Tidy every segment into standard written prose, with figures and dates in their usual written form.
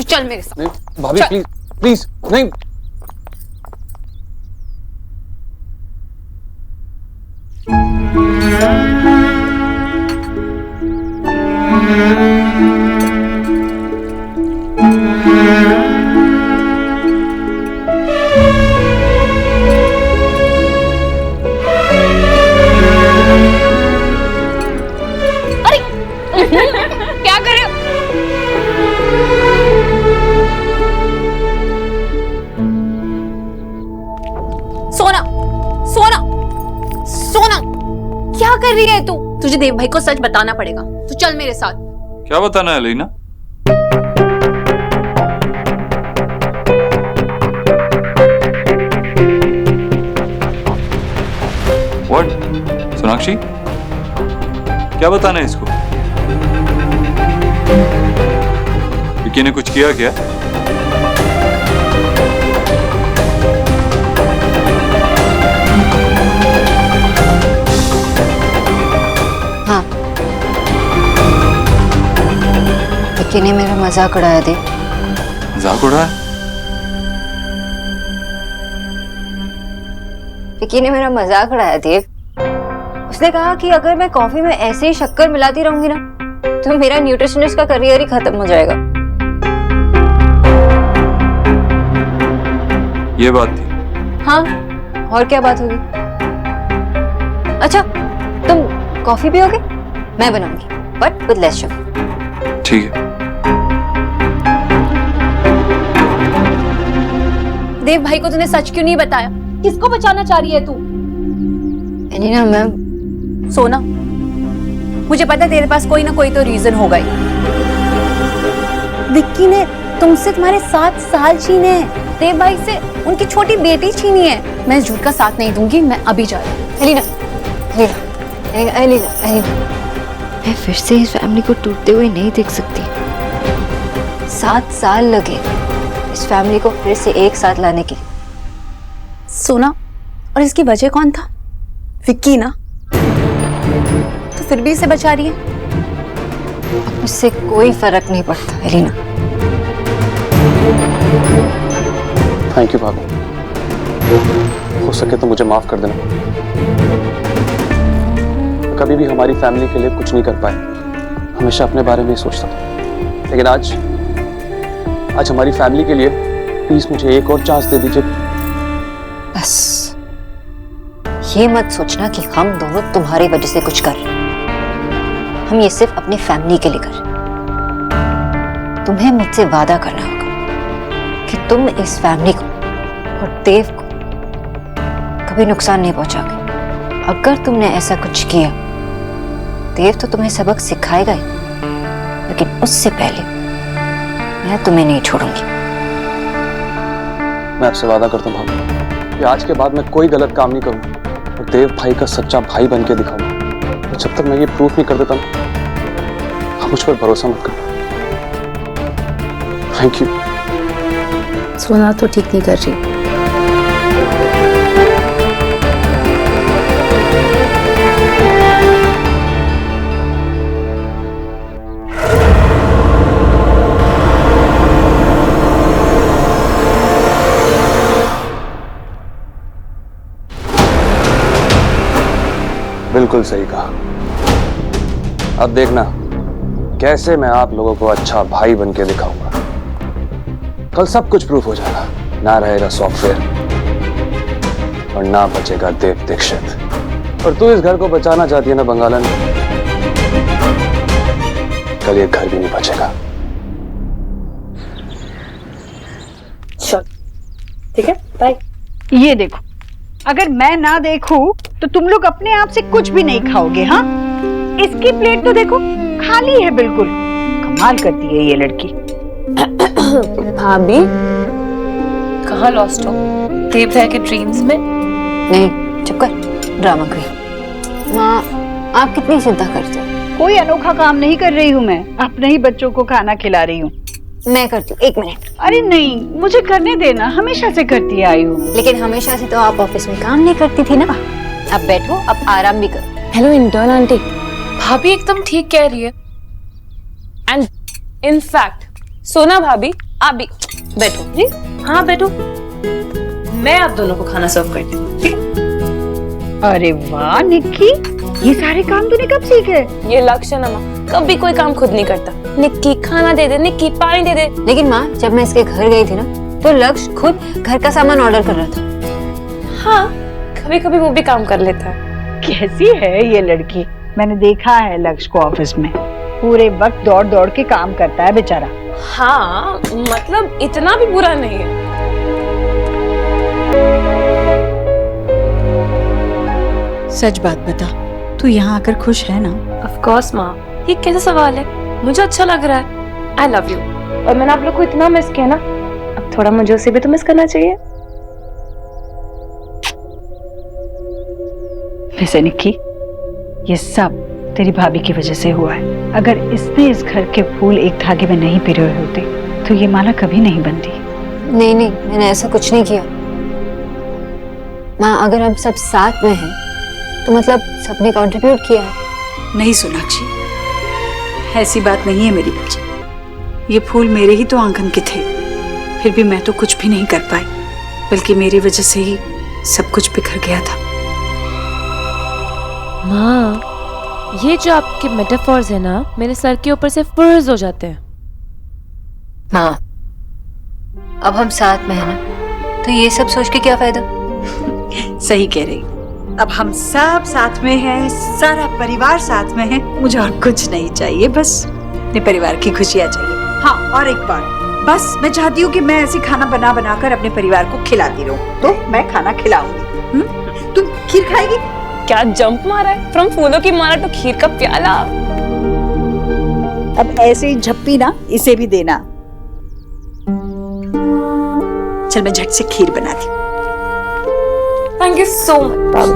तू चल मेरे साथ। नहीं भाभी प्लीज प्लीज नहीं। क्या कर रहे हो? सोना सोना सोना, क्या कर रही है तू? तुझे देव भाई को सच बताना पड़ेगा। तू चल मेरे साथ। क्या बताना है लीना? What? सोनाक्षी, क्या बताना है इसको? विक्की ने कुछ किया क्या? हाँ, विक्की ने मेरा मजाक उड़ाया थी। मजाक उड़ाया? विक्की ने मेरा मजाक उड़ाया थी। उसने कहा कि अगर मैं कॉफी में ऐसे ही शक्कर मिलाती रहूंगी ना तो मेरा न्यूट्रिशनिस्ट का करियर ही खत्म हो जाएगा। ये बात थी? हाँ, और क्या बात होगी? अच्छा, तुम कॉफी पियोगे? मैं बनाऊंगी, बट विद लेस शुगर। ठीक है। देव भाई को तूने सच क्यों नहीं बताया? किसको बचाना चाह रही है तू? एलिना मैम, सोना, मुझे पता है तेरे पास कोई ना कोई तो रीजन होगा ही। विक्की ने तुमसे तुम्हारे 7 साल छीने हैं, देव भाई से उनकी छोटी बेटी छीनी है। मैं इस झूठ का साथ नहीं दूंगी। मैं अभी जा रही हूँ। एलिना, एलिना, एलिना, एलिना, मैं फिर से इस फैमिली को टूटते हुए नहीं देख सकती। 7 साल लगे इस फैमिली को फिर से एक साथ लाने के। सोना, और इसकी वजह कौन था? विक्की ना? तो फिर भी इसे बचा रही है। उससे कोई फर्क नहीं पड़ता एलिना। थैंक यू भाभी, हो सके तो मुझे माफ कर देना। कभी भी हमारी फैमिली के लिए कुछ नहीं कर पाए, हमेशा अपने बारे में ही सोचता था। लेकिन आज हमारी फैमिली के लिए प्लीज मुझे एक और चांस दे दीजिए। बस ये मत सोचना कि हम दोनों तुम्हारी वजह से कुछ कर रहे हैं। हम ये सिर्फ अपनी फैमिली के लिए कर रहे हैं। तुम्हें मुझसे वादा करना होगा कि तुम इस फैमिली को और देव को कभी नुकसान नहीं पहुंचाओगे। अगर तुमने ऐसा कुछ किया, देव तो तुम्हें सबक सिखाएगा ही, लेकिन उससे पहले मैं तुम्हें नहीं छोड़ूंगी। मैं आपसे वादा करता हूँ भाभी कि आज के बाद मैं कोई गलत काम नहीं करूंगा और देव भाई का सच्चा भाई बन के दिखाऊंगा। जब तक मैं ये प्रूफ नहीं कर देता ना, आप मुझ पर भरोसा मत करो। Thank you. सोना तो ठीक नहीं कर रही। बिल्कुल सही कहा। अब देखना कैसे मैं आप लोगों को अच्छा भाई बन के दिखाऊंगा। कल सब कुछ प्रूफ हो जाएगा। ना रहेगा सॉफ्टवेयर और ना बचेगा देव दीक्षित। और तू इस घर को बचाना चाहती है ना बंगालन, कल ये घर भी नहीं बचेगा। चल ठीक है, बाय। ये देखो, अगर मैं ना देखूं तो तुम लोग अपने आप से कुछ भी नहीं खाओगे। हाँ, इसकी प्लेट तो देखो खाली है बिल्कुल। कमाल करती है ये लड़की। भाभी कहाँ लॉस्ट हो? देव भाई के ड्रीम्स में? नहीं, चुप कर, ड्रामा क्वीन। माँ, आप कितनी चिंता करते हो? कोई अनोखा काम नहीं कर रही हूँ मैं, अपने ही बच्चों को खाना खिला रही हूँ। मैं करती हूँ, 1 मिनट। अरे नहीं, मुझे करने देना, हमेशा से करती आई हूँ। लेकिन हमेशा से तो आप ऑफिस में काम नहीं करती थी ना। अब बैठो, अब आराम भी करो। हेलो इंटर्न आंटी, भाभी एकदम ठीक कह रही है। एंड इन फैक्ट सोना भाभी आप भी बैठो जी। हाँ बैठो, मैं आप दोनों को खाना सर्व करती हूँ, ठीक है? अरे वाह निक्की, ये सारे काम तूने कब सीखे? ये लक्ष्य है ना माँ, कभी कोई काम खुद नहीं करता। निक्की खाना दे दे, निक्की पानी दे दे। लेकिन माँ, जब मैं इसके घर गई थी ना, तो लक्ष्य खुद घर का सामान ऑर्डर कर रहा था। हाँ, कभी कभी वो भी काम कर लेता है। कैसी है ये लड़की? मैंने देखा है लक्ष्य को ऑफिस में, पूरे वक्त दौड़ दौड़ के काम करता है बेचारा। हाँ, मतलब इतना भी बुरा नहीं है। सच बात बता, तू यहाँ आकर खुश है ना? ऑफ कोर्स माँ, ये कैसा सवाल है? मुझे अच्छा लग रहा है। I love you. और मैंने आप लोग को इतना मिस किया ना, अब थोड़ा मुझे उसे भी तो मिस करना चाहिए। वैसे निक्की, ये सब तेरी भाभी की वजह से हुआ है। अगर इसने इस घर के फूल एक धागे में नहीं पिरोए होते तो ये माला कभी नहीं बनती। नहीं नहीं, मैंने ऐसा कुछ नहीं किया माँ। अगर हम सब साथ में हैं तो मतलब सबने कंट्रीब्यूट किया है। नहीं सोनाक्षी, ऐसी बात नहीं है मेरी बच्ची। ये फूल मेरे ही तो आंगन के थे, फिर भी मैं तो कुछ भी नहीं कर पाई, बल्कि मेरी वजह से ही सब कुछ बिखर गया था। माँ, ये जो आपके मेटाफॉर्स है ना, मेरे सर के ऊपर से फर्ज हो जाते हैं। माँ, अब हम साथ में हैं ना, तो ये सब सोच के क्या फायदा? सही कह रही। अब हम सब साथ में हैं, सारा परिवार साथ में है। मुझे और कुछ नहीं चाहिए, बस अपने परिवार की खुशियाँ चाहिए। हाँ, और एक बात, बस मैं चाहती हूँ कि मैं ऐसे खाना बना बना कर अपने परिवार को खिलाती रहूं। तो मैं खाना खिलाऊंगी। तुम खीर खाएगी? क्या जंप मारा है, फ्रॉम फूलों की माला टू खीर का प्याला। अब ऐसे ही झप्पी ना इसे भी देना। चल मैं झट से खीर बनाती हूँ। Thank you so much.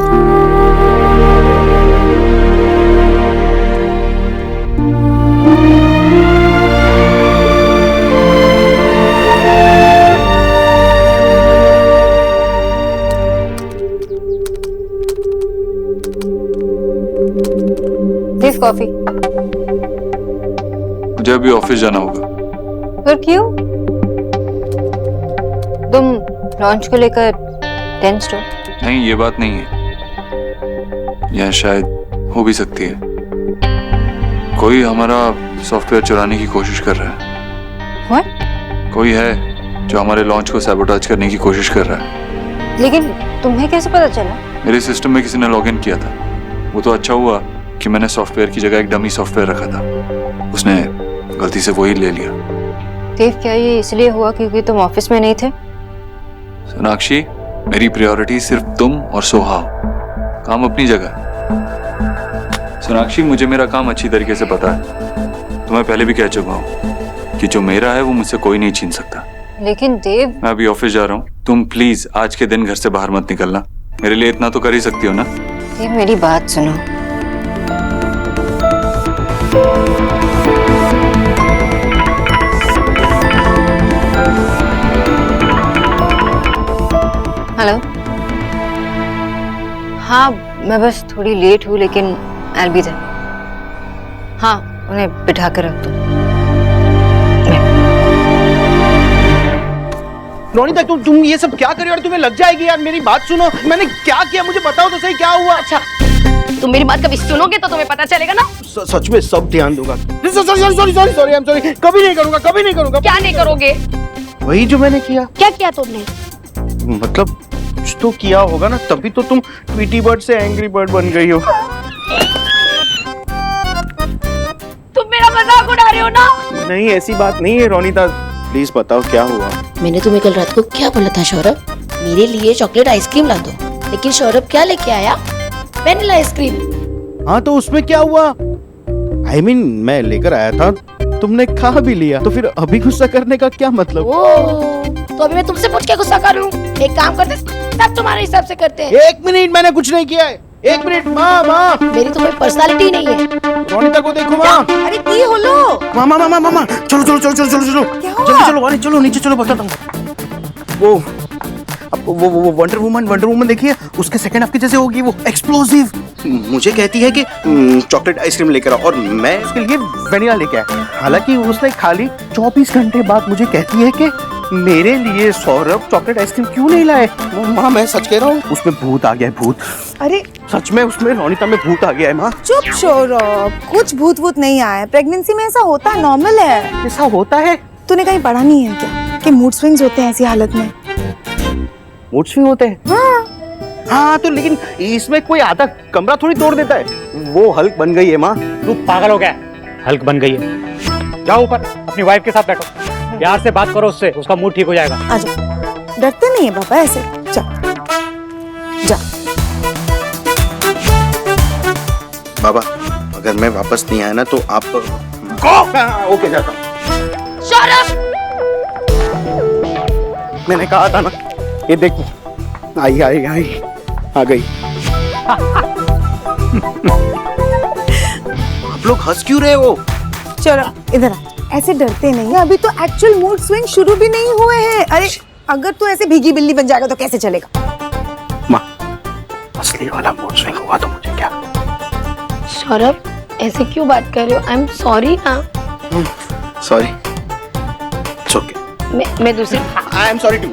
This coffee. मुझे अभी ऑफिस जाना होगा। पर क्यों? तुम लॉन्च को लेकर टेंस्ड हो? नहीं, ये बात नहीं है। यह शायद हो भी सकती है। कोई हमारा सॉफ्टवेयर चुराने की कोशिश कर रहा है। What? कोई है जो हमारे लॉन्च को सैबोटाज करने की कोशिश कर रहा है। लेकिन तुम्हें कैसे पता चला? मेरे सिस्टम में किसी ने लॉगिन किया था। वो तो अच्छा हुआ कि मैंने सॉफ्टवेयर की जगह एक डमी सॉफ्टवेयर रखा था। उसने गलती से वही ले लिया। देव, क्या ये इसलिए हुआ क्योंकि तुम ऑफिस में नहीं थे? सोनाक्षी, मेरी प्रायोरिटी सिर्फ तुम और सोहा हो। काम अपनी जगह। सोनाक्षी, मुझे मेरा काम अच्छी तरीके से पता है। तुम्हें पहले भी कह चुका हूँ कि जो मेरा है वो मुझसे कोई नहीं छीन सकता। लेकिन देव, मैं अभी ऑफिस जा रहा हूँ। तुम प्लीज आज के दिन घर से बाहर मत निकलना। मेरे लिए इतना तो कर ही सकती हो ना? देव मेरी बात सुनो। हेलो। हाँ, मैं बस थोड़ी लेट हूँ, लेकिन I'll be there। हाँ, उन्हें बिठा कर रख दो। रोनिता, तुम ये सब क्या कर रही हो? तुम्हें लग जाएगी यार। मेरी बात सुनो, मैंने क्या किया मुझे बताओ तो सही, क्या हुआ? अच्छा, तुम मेरी बात कभी सुनोगे तो तुम्हें पता चलेगा ना। सच में सब ध्यान दूंगा। Sorry, I am sorry. कभी नहीं करूंगा। क्या नहीं करोगे? वही जो मैंने किया। क्या किया तुमने? मतलब कुछ तो किया होगा ना, तभी तो तुम ट्वीटी बर्ड से एंग्री बर्ड बन गई हो। तुम मेरा मजाक उड़ा रहे हो ना? नहीं, ऐसी बात नहीं है रोनिता, प्लीज बताओ क्या हुआ। मैंने तुम्हें कल रात को क्या बोला था सौरभ? मेरे लिए चॉकलेट आइसक्रीम ला दो, लेकिन सौरभ क्या लेके आया? Vanilla ice cream. हाँ, तो उसमें क्या हुआ? I mean, मैं लेकर आया था, तुमने खा भी लिया, तो फिर अभी गुस्सा करने का क्या मतलब? तो अभी मैं तुमसे पूछ के गुस्सा करूं? एक काम करते, सब तुम्हारे हिसाब से करते हैं। 1 मिनट, मैंने कुछ नहीं किया है। 1 मिनट। माँ, मेरी तो कोई पर्सनालिटी नहीं है। रोनिता को देखो माँ। अरे की होलो? माँ, चलो जल्दी चलो, वानी चलो, नीचे चलो, बताता हूँ। वो अब वो वंडर वुमन देखिए, उसके सेकंड हाफ की जैसे होगी वो एक्सप्लोसिव। मुझे कहती है कि चॉकलेट आइसक्रीम लेकर आओ और मैं उसके लिए वेनिला लेके आया। हालांकि उसने खाली 24 घंटे बाद मुझे कहती है कि मेरे लिए सौरभ चॉकलेट आइसक्रीम क्यों नहीं लाए। माँ मैं सच कह रहा हूँ, उसमें भूत आ गया है, भूत। अरे सच में उसमें रोनिता में भूत आ गया है माँ। चुप सौरभ, कुछ भूत वूत नहीं आया है। प्रेगनेंसी में ऐसा होता है, नॉर्मल है। ऐसा होता है? तूने कहीं पढ़ा नहीं है क्या कि मूड स्विंग्स होते हैं ऐसी हालत में? मूड स्विंग होते हैं? हाँ तो लेकिन इसमें कोई आधा कमरा थोड़ी तोड़ देता है। वो हल्क बन गई है माँ। तू पागल हो गया? हल्क बन गई है। जाओ ऊपर अपनी वाइफ के साथ बैठो, प्यार से बात करो उससे, उसका मूड ठीक हो जाएगा। आजा, डरते नहीं है पापा ऐसे। जा जा। बाबा अगर मैं वापस नहीं आया ना तो आप ओके जाता हूँ। मैंने कहा था ना, ये देख आई आई आई आ गई। आप लोग हंस क्यों रहे हो? चलो इधर आ, ऐसे डरते नहीं है। अभी तो एक्चुअल मूड स्विंग शुरू भी नहीं हुए हैं। अरे अगर तू ऐसे भीगी बिल्ली बन जाएगा तो कैसे चलेगा? माँ असली वाला मूड स्विंग हुआ तो मुझे क्या? सौरभ ऐसे क्यों बात कर रहे हो? आई एम सॉरी ना। Sorry, it's okay. मैं दूसरी आई एम सॉरी टू।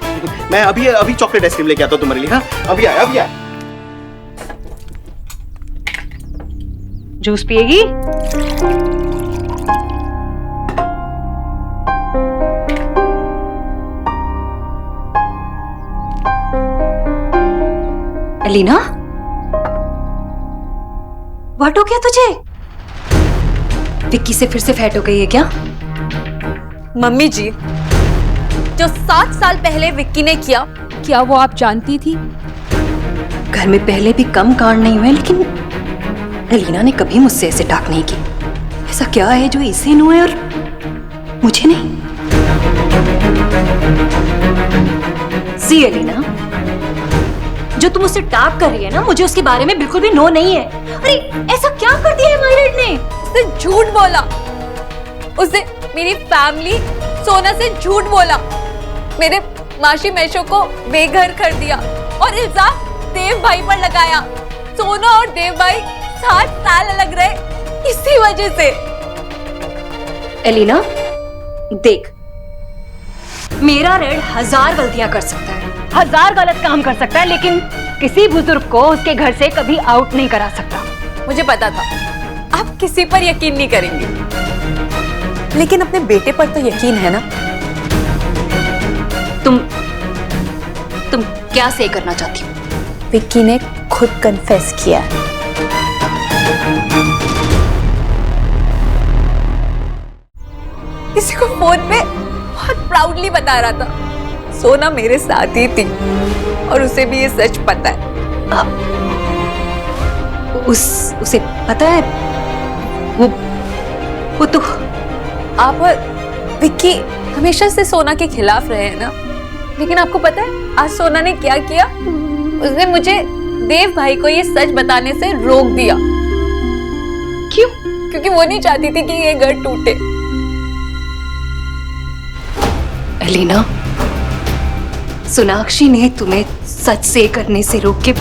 मैं अभी चॉकलेट आइसक्रीम लेके आता हूँ तुम्हारे लिए। हाँ अभी आया। जूस पिएगी? अलीना, व्हाट हो गया तुझे? विक्की से फिर से फैट हो गई है क्या? मम्मी जी, जो 7 साल पहले विक्की ने किया, क्या वो आप जानती थी? घर में पहले भी कम कांड नहीं हुए, लेकिन अलीना ने कभी मुझसे ऐसे टाक नहीं की। ऐसा क्या है जो इसे नु है और मुझे नहीं? सी अलीना, जो तुम उससे टाक कर रही है ना, मुझे उसके बारे में बिल्कुल भी नो नहीं है। अरे ऐसा क्या कर दिया है मायरेट ने? उसने झूठ बोला। उसने मेरी फैमिली सोना से झूठ बोला, मेरे माशी मैशो को बेघर कर दिया और इल्जाम देव भाई पर लगाया। सोना और देव भाई 7 साल अलग रहे इसी वजह से। एलिना देख, मेरा रेड 1000 गलतियां कर सकता है, 1000 गलत काम कर सकता है, लेकिन किसी बुजुर्ग को उसके घर से कभी आउट नहीं करा सकता। मुझे पता था आप किसी पर यकीन नहीं करेंगे, लेकिन अपने बेटे पर तो यकीन है ना? तुम क्या से करना चाहती हो? विक्की ने खुद कन्फेस किया है। किसी को फोन पे बहुत प्राउडली बता रहा था सोना मेरे साथ ही थी, और उसे भी ये सच पता है। उसे पता है? वो तो आप और विक्की हमेशा से सोना के खिलाफ रहे हैं ना, लेकिन आपको पता है आज सोना ने क्या किया? उसने मुझे देव भाई को ये सच बताने से रोक दिया। क्यों? क्योंकि वो नहीं चाहती थी कि ये घर टूटे। एलिना, सोनाक्षी ने तुम्हें सच से करने से रोक के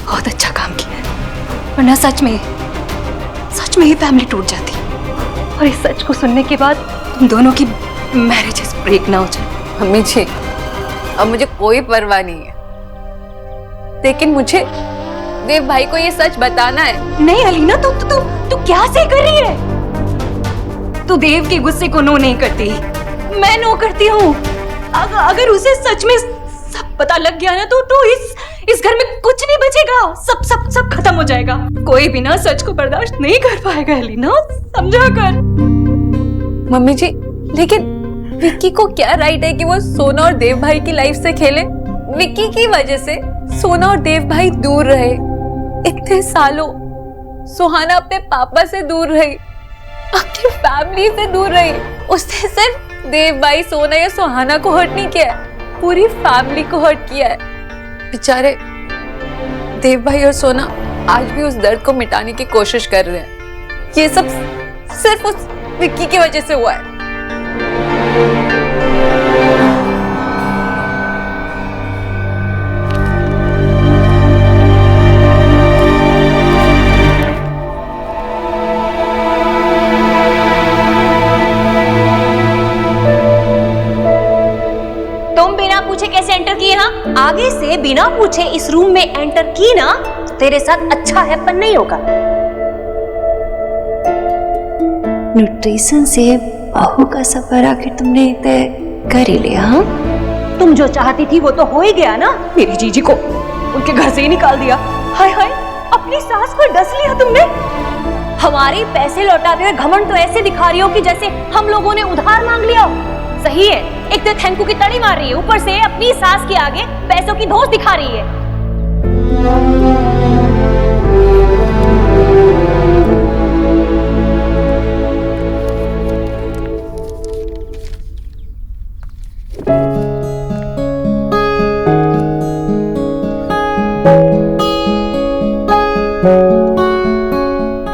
बहुत अच्छा काम किया है, वरना सच में ही फैमिली टूट जाती। और इस सच को सुनने के बाद तुम दोनों की मैरिजेस ब्रेक ना हो जाए। मम्मी जी, अब मुझे कोई परवाह नहीं है, लेकिन मुझे देव भाई को ये सच बताना है। नहीं अलीना, तू क्या से कर रही है? तू देव के गुस्से को नो नहीं करती, मैं नो करती हूँ। अगर उसे सच में सब पता लग गया ना, तो इस घर में कुछ नहीं बचेगा, सब खत्म हो जाएगा। कोई भी ना सच को बर्दाश्त नहीं कर पाएगा अलीना, समझा कर। मम्मी जी, लेकिन विक्की को क्या राइट है कि वो सोना और देव भाई की लाइफ से खेले? विक्की की वजह से सोना और देव भाई दूर रहे। इतने सालों सुहाना अपने पापा से दूर रही, अपनी फैमिली से दूर रही। उसने सिर्फ देव भाई, सोना या सुहाना को हर्ट नहीं किया, पूरी फैमिली को हर्ट किया है। बेचारे देव भाई और सोना आज भी उस दर्द को मिटाने की कोशिश कर रहे हैं। ये सब सिर्फ उस विक्की की वजह से हुआ है। पूछे कैसे एंटर किए ना? आगे से बिना पूछे इस रूम में एंटर की ना, तेरे साथ अच्छा हैपन नहीं होगा। न्यूट्रिशन से बहू का सफर आखिर तुमने तय कर ही लिया? हाँ, तुम जो चाहती थी वो तो हो ही गया ना। मेरी जीजी को उनके घर से ही निकाल दिया। हाय हाय, अपनी सास को डस लिया तुमने। हमारे पैसे लौटाते हुए घमंड तो ऐसे दिखा रही हो कि जैसे हम लोगों ने उधार मांग लिया हो। सही है, एक तो थैंकू की तड़ी मार रही है, ऊपर से अपनी सास के आगे पैसों की धौंस दिखा रही है।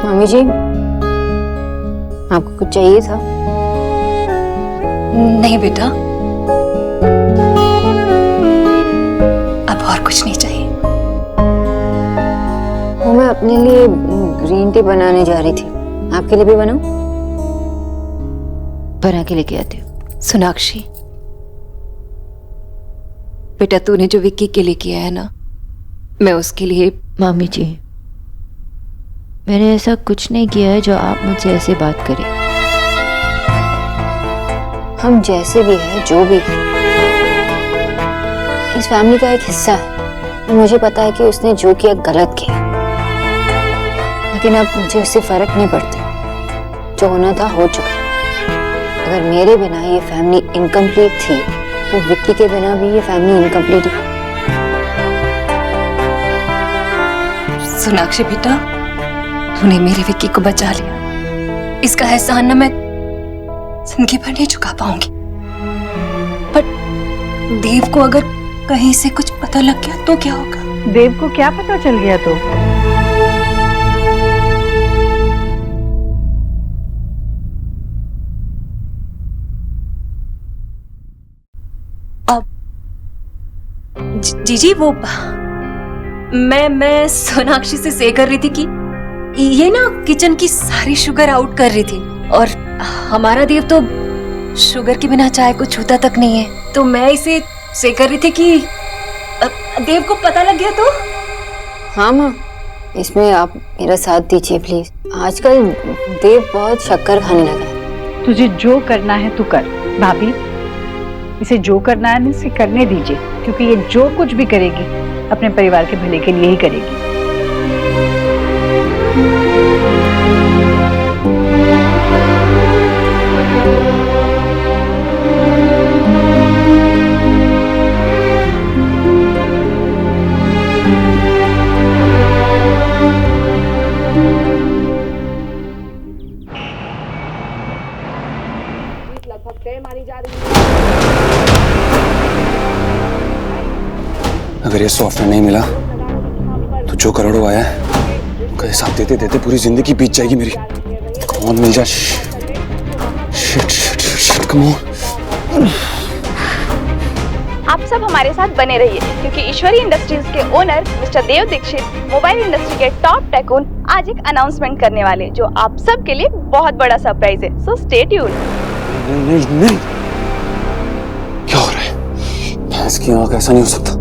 मम्मी जी, आपको कुछ चाहिए था? नहीं बेटा, अब और कुछ नहीं चाहिए। वो मैं अपने लिए ग्रीन टी बनाने जा रही थी, आपके लिए भी बनाऊं? बना के लेके आती हूँ। सोनाक्षी बेटा, तूने जो विक्की के लिए किया है ना, मैं उसके लिए। मामी जी, मैंने ऐसा कुछ नहीं किया है जो आप मुझसे ऐसे बात करें। हम जैसे भी हैं, जो भी है, इस फैमिली का एक हिस्सा है। मुझे पता है कि उसने जो किया गलत किया, लेकिन अब मुझे उससे फर्क नहीं पड़ता। जो होना था हो चुका। अगर मेरे बिना ये फैमिली इनकम्प्लीट थी, तो विक्की के बिना भी ये फैमिली इनकम्प्लीट है। सोनाक्षी बेटा, तूने मेरे विक्की को बचा लिया। इसका एहसान ना मैं जिंदगी भर नहीं चुका पाऊंगी। पर देव को अगर कहीं से कुछ पता लग गया तो क्या होगा? देव को क्या पता चल गया तो? जीजी, वो मैं सोनाक्षी से से कर रही थी कि ये ना किचन की सारी शुगर आउट कर रही थी, और हमारा देव तो शुगर के बिना चाय को छूता तक नहीं है। तो मैं इसे से कर रही थी कि देव को पता लग गया तो। हाँ माँ, इसमें आप मेरा साथ दीजिए प्लीज। आजकल देव बहुत शक्कर खाने लगा है। तुझे जो करना है तू कर भाभी, इसे जो करना है इसे करने दीजिए, क्योंकि ये जो कुछ भी करेगी अपने परिवार के भले के लिए ही करेगी। अगर ये सॉफ्टवेयर नहीं मिला तो जो करोड़ों आया है उसका हिसाब देते देते पूरी जिंदगी बीत जाएगी मेरी। कम ऑन, मिल जा। Shit shit shit, come on. आप सब हमारे साथ बने रहिए, क्योंकि ईश्वरी इंडस्ट्रीज के ओनर मिस्टर देव दीक्षित मोबाइल इंडस्ट्री के टॉप टाइकून आज एक अनाउंसमेंट करने वाले, जो आप सब के लिए बहुत बड़ा सरप्राइज है। So stay tuned. नहीं, क्या हो रहा है? भैंस की आंख, ऐसा नहीं हो सकता।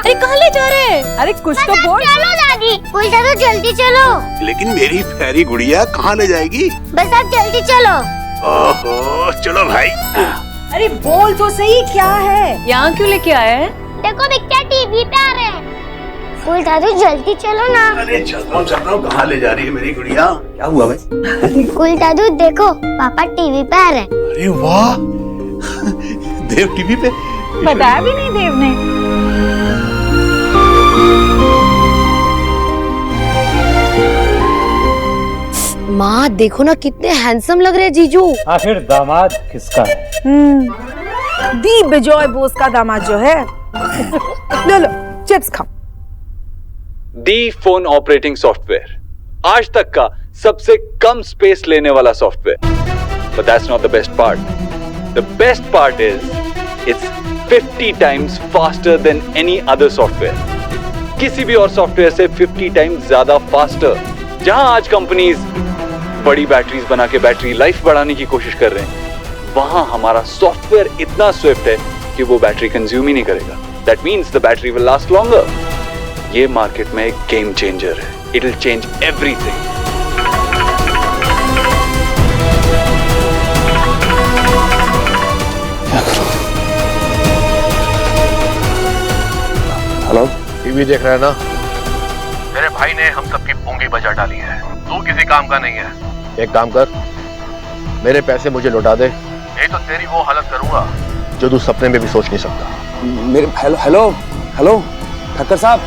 अरे कहाँ ले जा रहे हैं? अरे कुछ तो बोल। चलो दादी, कोई चलो, जल्दी चलो। लेकिन मेरी प्यारी गुड़िया कहाँ ले जाएगी? बस आप जल्दी चलो। ओहो, चलो भाई। अरे बोल तो सही, क्या है? यहाँ क्यों लेके आए हैं? देखो बिक्का टीवी पे आ रहे हैं। कोई दादू जल्दी चलो ना। अरे चल रहा हूँ। कहाँ ले जा रही है मेरी गुड़िया? क्या हुआ भाई? कोई दादू देखो, पापा टीवी पे आ रहे हैं। अरे वाह, देव टीवी पे। बताया भी नहीं देव ने। माँ देखो ना, कितने हैंडसम लग रहे हैं जीजू। आखिर दामाद किसका है? दी बिजॉय बोस का दामाद जो है। लो लो, चिप्स खाओ। दी फोन ऑपरेटिंग सॉफ्टवेयर, आज तक का सबसे कम स्पेस लेने वाला software. But that's not the best part. The best part is it's 50 times faster than any other software. किसी भी और सॉफ्टवेयर से 50 टाइम्स ज्यादा फास्टर। जहां आज कंपनीज बड़ी बैटरीज बना के बैटरी लाइफ बढ़ाने की कोशिश कर रहे हैं, वहां हमारा सॉफ्टवेयर इतना स्विफ्ट है कि वो बैटरी कंज्यूम ही नहीं करेगा। That means the battery will last longer. ये मार्केट में एक गेम चेंजर है। It will change everything. Hello, TV देख रहा है ना? मेरे भाई ने हम सबकी पूंगी बजा डाली है। तू किसी काम का नहीं है। एक काम कर, मेरे पैसे मुझे लौटा दे, नहीं तो तेरी वो हालत करूंगा जो तू सपने में भी सोच नहीं सकता। मेरे हेलो हेलो हेलो ठक्कर साहब,